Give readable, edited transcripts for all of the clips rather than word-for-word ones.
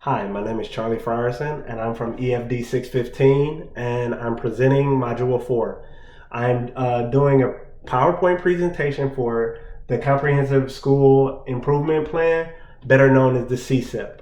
Hi, my name is Charlie Frierson, and I'm from EFD 615, and I'm presenting Module 4. I'm doing a PowerPoint presentation for the Comprehensive School Improvement Plan, better known as the CSIP.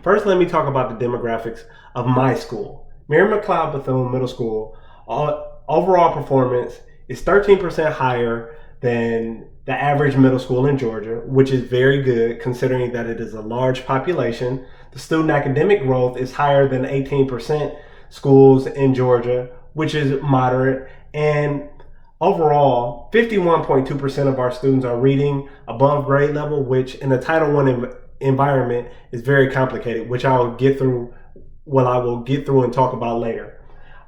First, let me talk about the demographics of my school. Mary Mcleod Bethune Middle School, overall performance is 13% higher than the average middle school in Georgia, which is very good considering that it is a large population. The student academic growth is higher than 18% schools in Georgia, which is moderate. And overall, 51.2% of our students are reading above grade level, which in a Title I environment is very complicated, which I will get through and talk about later.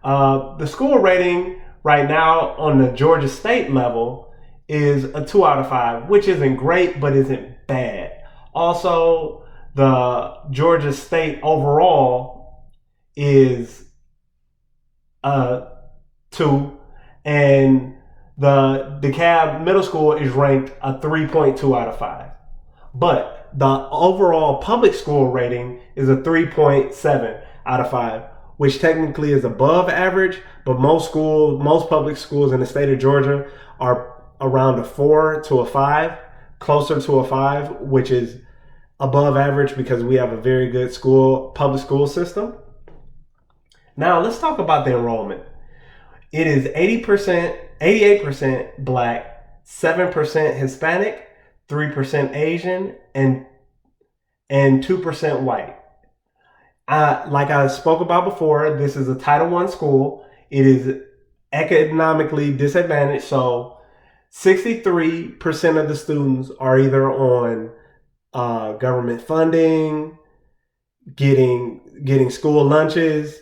The school rating right now on the Georgia state level is a 2 out of 5, which isn't great, but isn't bad. Also, the Georgia state overall is a 2, and the DeKalb Middle School is ranked a 3.2 out of 5. But the overall public school rating is a 3.7 out of 5, which technically is above average, but most public schools in the state of Georgia are around a 4 to a 5, closer to a 5, which is above average because we have a very good public school system. Now let's talk about the enrollment. It is 88% Black, 7% Hispanic, 3% Asian, and 2% white. Like I spoke about before, this is a Title I school. It is economically disadvantaged, so 63% of the students are either on government funding, getting school lunches,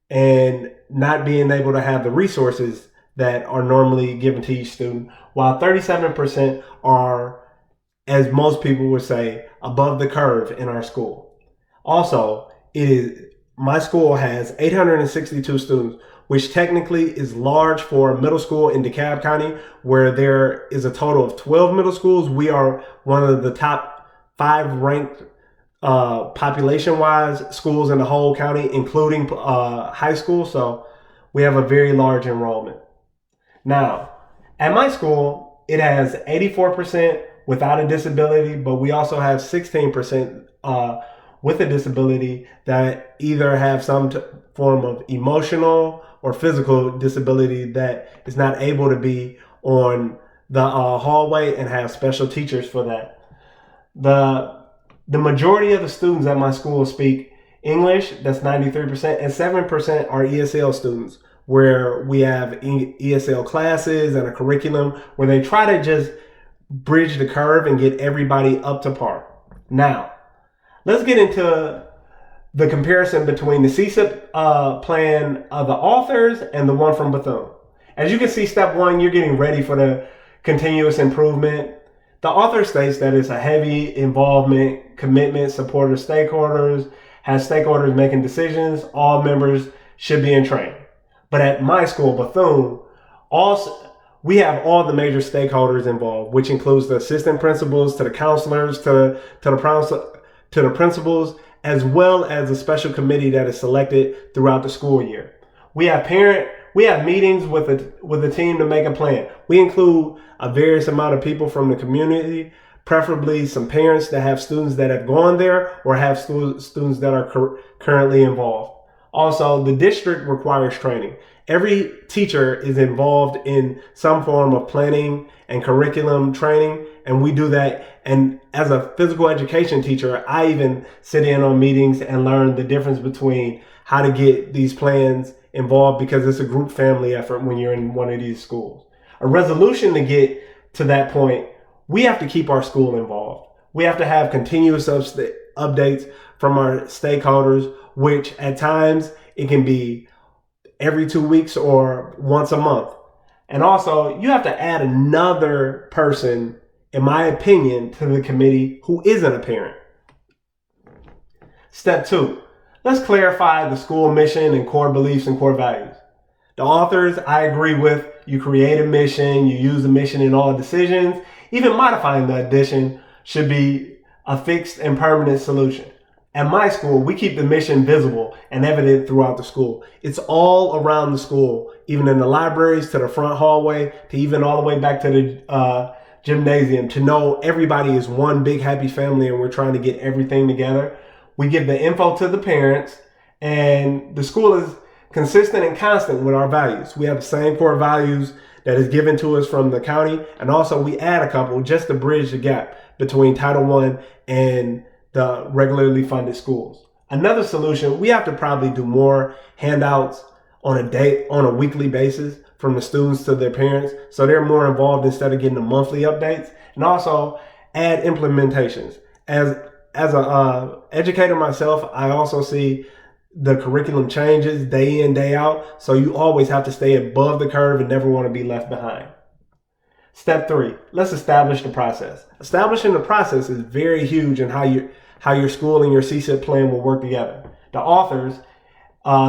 and not being able to have the resources that are normally given to each student, while 37% are, as most people would say, above the curve in our school. Also, my school has 862 students, which technically is large for a middle school in DeKalb County, where there is a total of 12 middle schools. We are one of the top 5 ranked population-wise schools in the whole county, including high school. So we have a very large enrollment. Now, at my school, it has 84% without a disability, but we also have 16% with a disability that either have some form of emotional or physical disability that is not able to be on the hallway and have special teachers for that. The majority of the students at my school speak English, that's 93%, and 7% are ESL students, where we have ESL classes and a curriculum where they try to just bridge the curve and get everybody up to par. Now, let's get into the comparison between the CSIP plan of the authors and the one from Bethune. As you can see, step 1, you're getting ready for the continuous improvement. The author states that it's a heavy involvement, commitment, support of stakeholders, has stakeholders making decisions, all members should be in training. But at my school, Bethune, we have all the major stakeholders involved, which includes the assistant principals, to the counselors, to the principals, as well as a special committee that is selected throughout the school year. We have meetings with the team to make a plan. We include a various amount of people from the community, preferably some parents that have students that have gone there or have students that are currently involved. Also, the district requires training. Every teacher is involved in some form of planning and curriculum training, and we do that. And as a physical education teacher, I even sit in on meetings and learn the difference between how to get these plans involved, because it's a group family effort when you're in one of these schools. A resolution to get to that point, we have to keep our school involved. We have to have continuous updates from our stakeholders, which at times it can be every 2 weeks or once a month. And also, you have to add another person, in my opinion, to the committee who isn't a parent. Step 2, let's clarify the school mission and core beliefs and core values. The authors, I agree with. You create a mission, you use the mission in all decisions. Even modifying the addition should be a fixed and permanent solution. At my school, we keep the mission visible and evident throughout the school. It's all around the school, even in the libraries, to the front hallway, to even all the way back to the gymnasium, to know everybody is one big happy family and we're trying to get everything together. We give the info to the parents, and the school is consistent and constant with our values. We have the same core values that is given to us from the county, and also we add a couple just to bridge the gap between Title I and the regularly funded schools. Another solution, we have to probably do more handouts on a weekly basis from the students to their parents, so they're more involved instead of getting the monthly updates. And also add implementations. As a educator myself, I also see the curriculum changes day in, day out, so you always have to stay above the curve and never want to be left behind. Step 3, let's establish the process. Establishing the process is very huge in how your school and your CSIP plan will work together. The authors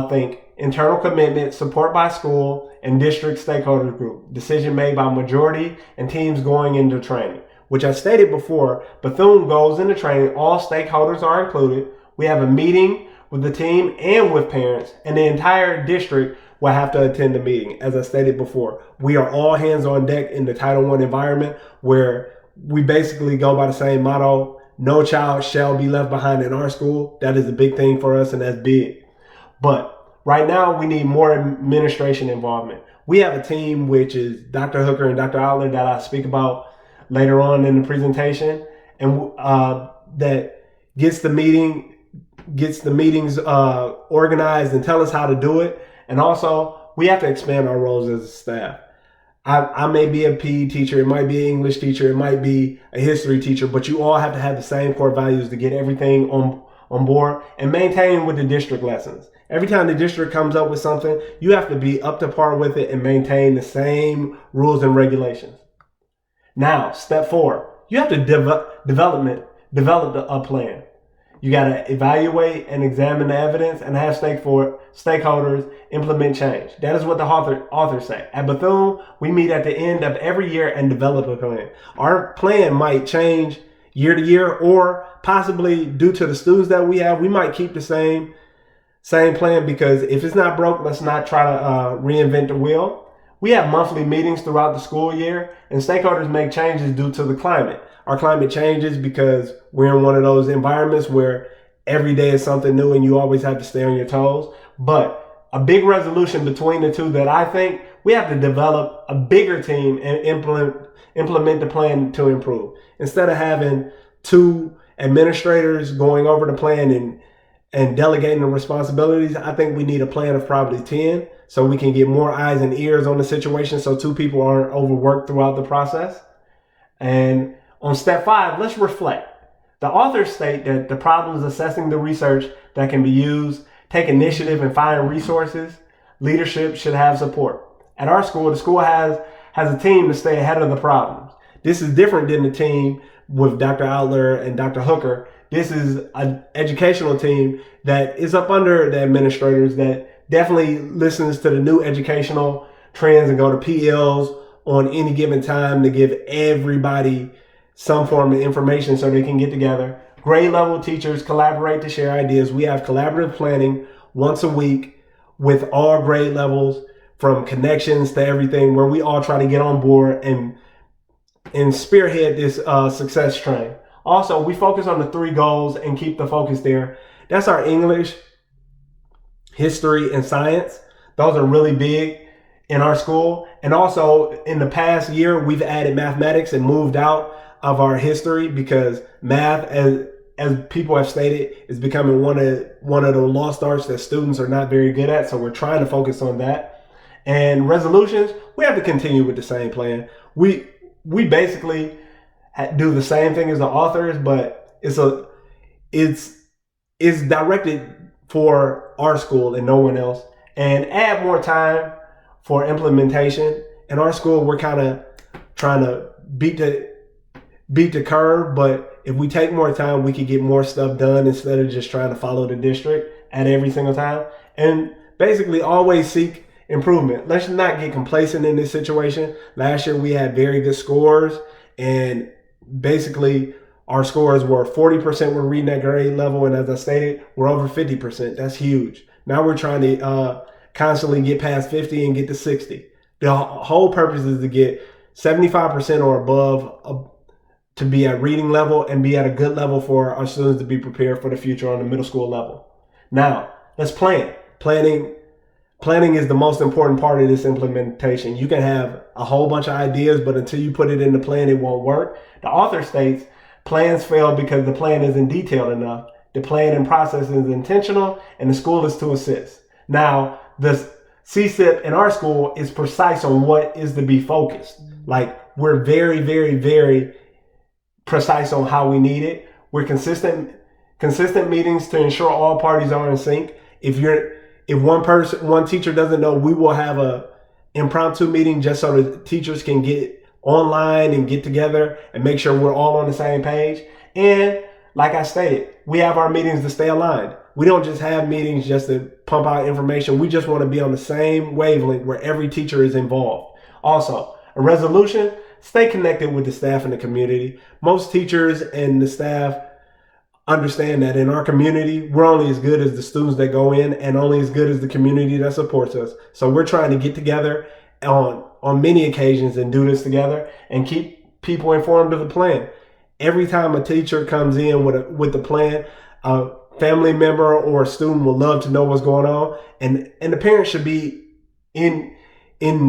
think internal commitment, support by school, and district stakeholder group, decision made by majority, and teams going into training. Which I stated before, Bethune goes into training, all stakeholders are included. We have a meeting with the team and with parents, and the entire district will have to attend the meeting. As I stated before, we are all hands on deck in the Title I environment, where we basically go by the same motto, no child shall be left behind in our school. That is a big thing for us, and that's big. But right now, we need more administration involvement. We have a team, which is Dr. Hooker and Dr. Outler, that I speak about later on in the presentation, and that gets the meetings organized and tell us how to do it. And also, we have to expand our roles as a staff. I may be a PE teacher, it might be an English teacher, it might be a history teacher, but you all have to have the same core values to get everything on board and maintain with the district lessons. Every time the district comes up with something, you have to be up to par with it and maintain the same rules and regulations. Now, step 4, you have to develop a plan. You got to evaluate and examine the evidence and have stakeholders implement change. That is what the authors say. At Bethune, we meet at the end of every year and develop a plan. Our plan might change year to year, or possibly due to the students that we have, we might keep the same plan, because if it's not broke, let's not try to reinvent the wheel. We have monthly meetings throughout the school year, and stakeholders make changes due to the climate. Our climate changes because we're in one of those environments where every day is something new and you always have to stay on your toes. But a big resolution between the two that I think we have to develop a bigger team and implement the plan to improve. Instead of having 2 administrators going over the plan and delegating the responsibilities, I think we need a plan of probably 10, so we can get more eyes and ears on the situation, so 2 people aren't overworked throughout the process. And on step 5, let's reflect. The authors state that the problem is assessing the research that can be used, take initiative and find resources. Leadership should have support. At our school, the school has a team to stay ahead of the problems. This is different than the team with Dr. Outler and Dr. Hooker. This is an educational team that is up under the administrators that definitely listens to the new educational trends and go to PLs on any given time to give everybody some form of information so they can get together. Grade level teachers collaborate to share ideas. We have collaborative planning once a week with all grade levels, from connections to everything, where we all try to get on board and spearhead this success train. Also, we focus on the 3 goals and keep the focus there. That's our English, history, and science. Those are really big in our school. And also, in the past year, we've added mathematics and moved out of our history, because math, as people have stated, is becoming one of the lost arts that students are not very good at. So we're trying to focus on that. And resolutions, we have to continue with the same plan. We basically do the same thing as the authors, but it's directed for our school and no one else. And add more time for implementation. In our school, we're kind of trying to beat the curve, but if we take more time, we could get more stuff done instead of just trying to follow the district at every single time. And basically always seek improvement. Let's not get complacent in this situation. Last year we had very good scores, and basically Our scores were 40% were reading at grade level, and as I stated, we're over 50%. That's huge. Now we're trying to constantly get past 50 and get to 60. The whole purpose is to get 75% or above to be at reading level and be at a good level for our students to be prepared for the future on the middle school level. Now, let's plan. Planning is the most important part of this implementation. You can have a whole bunch of ideas, but until you put it in the plan, it won't work. The author states, plans fail because the plan isn't detailed enough. The plan and process is intentional, and the school is to assist. Now, the CSIP in our school is precise on what is to be focused. Like, we're very, very, very precise on how we need it. We're consistent meetings to ensure all parties are in sync. If one teacher doesn't know, we will have a impromptu meeting just so the teachers can get online and get together and make sure we're all on the same page. And like I stated, we have our meetings to stay aligned. We don't just have meetings just to pump out information. We just want to be on the same wavelength where every teacher is involved. Also, a resolution, stay connected with the staff and the community. Most teachers and the staff understand that in our community, we're only as good as the students that go in and only as good as the community that supports us. So we're trying to get together on many occasions and do this together and keep people informed of the plan. Every time a teacher comes in with a plan, a family member or a student will love to know what's going on, and the parents should be in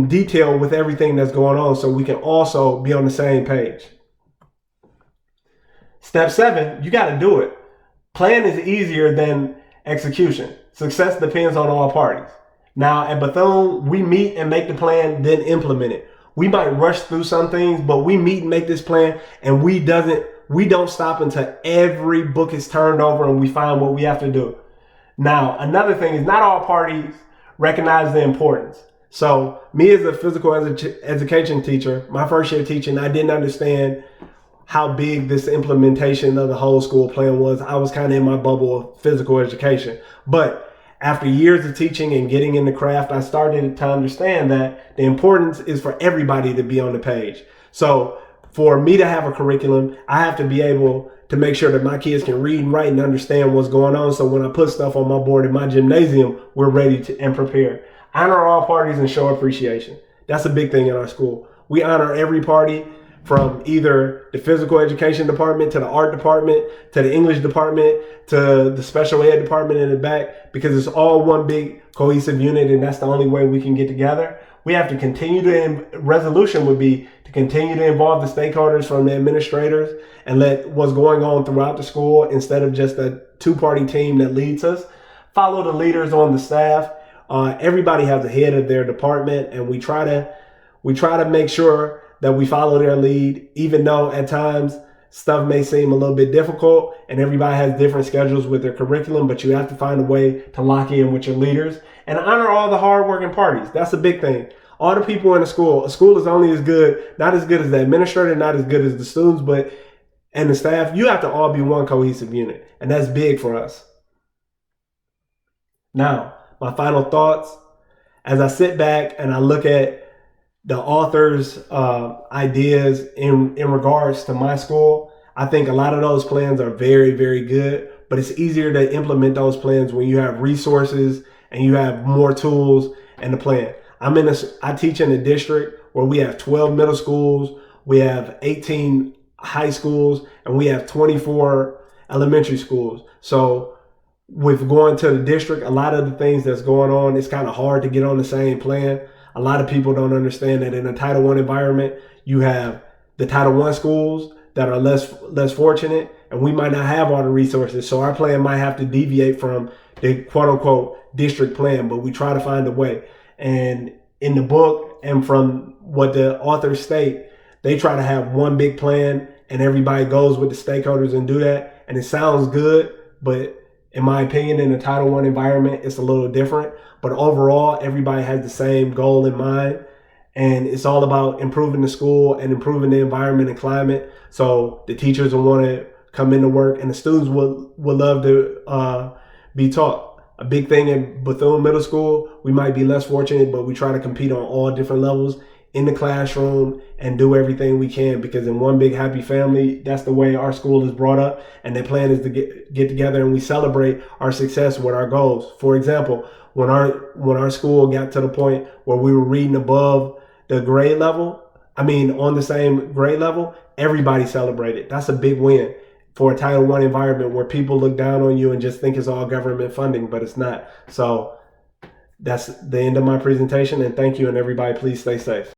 detail with everything that's going on so we can also be on the same page. Step 7, you got to do it. Plan is easier than execution. Success depends on all parties. Now at Bethune, we meet and make the plan, then implement it. We might rush through some things, but we meet and make this plan, and we don't stop until every book is turned over and we find what we have to do. Now, another thing is not all parties recognize the importance. So me as a physical education teacher, my first year teaching, I didn't understand how big this implementation of the whole school plan was. I was kind of in my bubble of physical education. But after years of teaching and getting in the craft, I started to understand that the importance is for everybody to be on the page. So for me to have a curriculum, I have to be able to make sure that my kids can read and write and understand what's going on. So when I put stuff on my board in my gymnasium, we're ready to and prepared. Honor all parties and show appreciation. That's a big thing in our school. We honor every party, from either the physical education department to the art department to the English department to the special ed department in the back, because it's all one big cohesive unit, and that's the only way we can get together. We have to resolution would be to continue to involve the stakeholders from the administrators and let what's going on throughout the school instead of just a two-party team that leads us. Follow the leaders on the staff. Everybody has a head of their department, and we try to make sure that we follow their lead, even though at times stuff may seem a little bit difficult and everybody has different schedules with their curriculum, but you have to find a way to lock in with your leaders and honor all the hardworking parties. That's a big thing. All the people in a school is only not as good as the administrator, not as good as the students, and the staff. You have to all be one cohesive unit, and that's big for us. Now, my final thoughts, as I sit back and I look at the author's ideas in regards to my school, I think a lot of those plans are very, very good, but it's easier to implement those plans when you have resources and you have more tools and the plan. I teach in a district where we have 12 middle schools, we have 18 high schools, and we have 24 elementary schools. So with going to the district, a lot of the things that's going on, it's kind of hard to get on the same plan. A lot of people don't understand that in a Title I environment, you have the Title I schools that are less fortunate, and we might not have all the resources. So our plan might have to deviate from the quote unquote district plan, but we try to find a way. And in the book and from what the authors state, they try to have one big plan and everybody goes with the stakeholders and do that. And it sounds good, but in my opinion, in the Title I environment, it's a little different. But overall, everybody has the same goal in mind. And it's all about improving the school and improving the environment and climate. So the teachers will want to come into work and the students will love to be taught. A big thing in Bethune Middle School, we might be less fortunate, but we try to compete on all different levels. in the classroom and do everything we can, because in one big happy family, that's the way our school is brought up. And the plan is to get together and we celebrate our success with our goals. For example, when our school got to the point where we were reading above the grade level, on the same grade level, everybody celebrated. That's a big win for a Title I environment where people look down on you and just think it's all government funding, but it's not. So that's the end of my presentation, and thank you, and everybody please stay safe.